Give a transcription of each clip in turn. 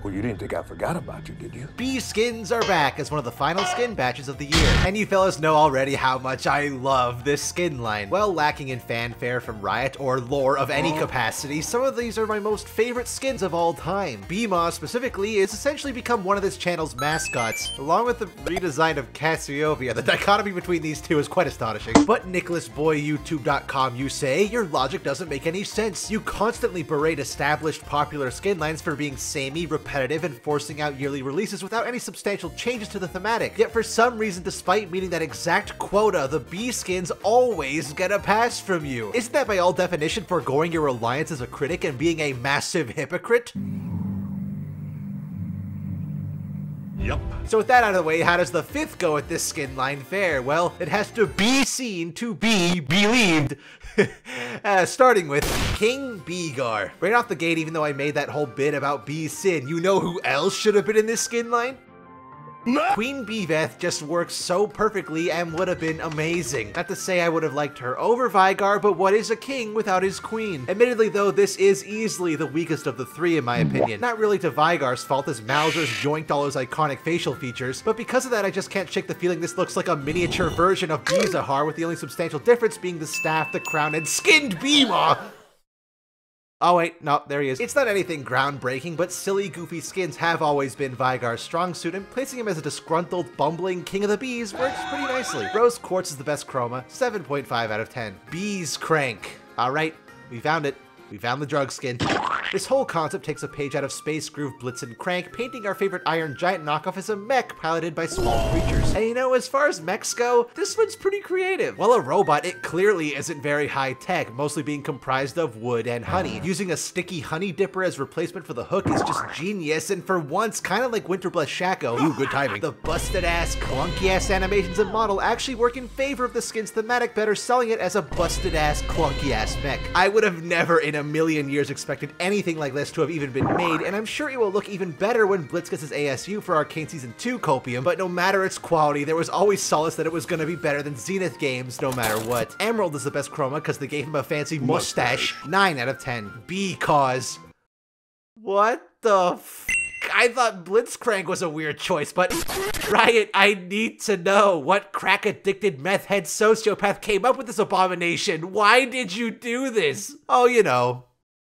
Well, you didn't think I forgot about you, did you? Bee skins are back as one of the final skin batches of the year, and you fellas know already how much I love this skin line. While lacking in fanfare from Riot or lore of any capacity, some of these are my most favorite skins of all time. Kog'maw specifically is essentially become one of this channel's mascots. Along with the redesign of Cassiopeia, the dichotomy between these two is quite astonishing. But NicholasBoyYouTube.com, you say, your logic doesn't make any sense. You constantly berate established popular skin lines for being samey, repetitive, and forcing out yearly releases without any substantial changes to the thematic. Yet for some reason, despite meeting that exact quota, the bee skins always get a pass from you. Isn't that by all definition foregoing your reliance as a critic and being a massive hypocrite? Yup. So with that out of the way, how does the fifth go at this skin line fare? Well, it has to be seen to be believed. Starting with King Beegar. Right off the gate, even though I made that whole bit about Bee Sin, you know who else should have been in this skin line? Queen bel'veth just works so perfectly and would have been amazing. Not to say I would have liked her over Veigar, but what is a king without his queen? Admittedly though, this is easily the weakest of the three in my opinion. Not really to Veigar's fault as Mauser's joinked all his iconic facial features, but because of that I just can't shake the feeling this looks like a miniature version of Beezahar, with the only substantial difference being the staff, the crown, and skinned Beemaw! Oh wait, no, there he is. It's not anything groundbreaking, but silly, goofy skins have always been Veigar's strong suit, and placing him as a disgruntled, bumbling king of the bees works pretty nicely. Rose Quartz is the best chroma, 7.5 out of 10. Bees Crank. Alright, we found it. We found the drug skin. This whole concept takes a page out of Space Groove Blitz and Crank, painting our favorite Iron Giant knockoff as a mech piloted by small creatures. And you know, as far as mechs go, this one's pretty creative. While a robot, it clearly isn't very high tech, mostly being comprised of wood and honey. Using a sticky honey dipper as replacement for the hook is just genius, and for once, kind of like Winterbless Shaco. Ooh, good timing. The busted ass, clunky ass animations and model actually work in favor of the skin's thematic, better selling it as a busted ass, clunky ass mech. I would have never in a million years expected anything like this to have even been made, and I'm sure it will look even better when Blitz gets his ASU for Arcane Season 2 Copium, but no matter its quality, there was always solace that it was gonna be better than Zenith games no matter what. Emerald is the best chroma because they gave him a fancy mustache. 9 out of 10. Because. What the f? I thought Blitzcrank was a weird choice, but Riot, I need to know what crack-addicted meth-head sociopath came up with this abomination. Why did you do this? Oh, you know,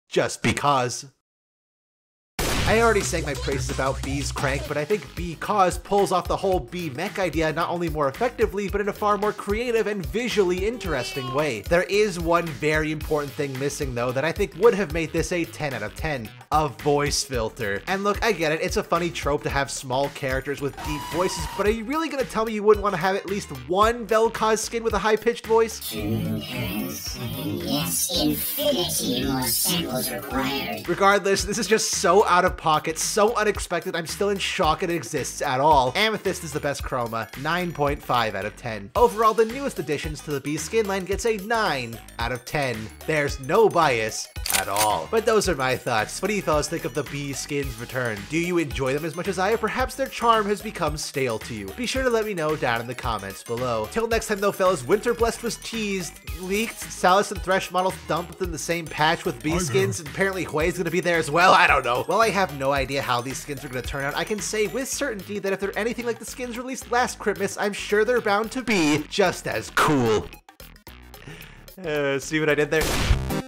just because. I already sang my praises about Bee's Crank, but I think Because pulls off the whole bee mech idea not only more effectively, but in a far more creative and visually interesting way. There is one very important thing missing though that I think would have made this a 10 out of 10. A voice filter. And look, I get it, it's a funny trope to have small characters with deep voices, but are you really gonna tell me you wouldn't want to have at least one vel'koz skin with a high-pitched voice? Yes, infinity more samples required. Regardless, this is just so out of pocket, so unexpected, I'm still in shock it exists at all. Amethyst is the best chroma, 9.5 out of 10. Overall, the newest additions to the Bee skin line gets a 9 out of 10. There's no bias at all. But those are my thoughts. What do you fellas think of the Bee skins return? Do you enjoy them as much as I, or perhaps their charm has become stale to you? Be sure to let me know down in the comments below. Till next time though, fellas, Winterblessed was teased, leaked, Salus and Thresh models dumped within the same patch with Bee skins, and apparently Hui's gonna be there as well, I don't know. Well, I have no idea how these skins are gonna turn out. I can say with certainty that if they're anything like the skins released last Christmas, I'm sure they're bound to be just as cool. See what I did there?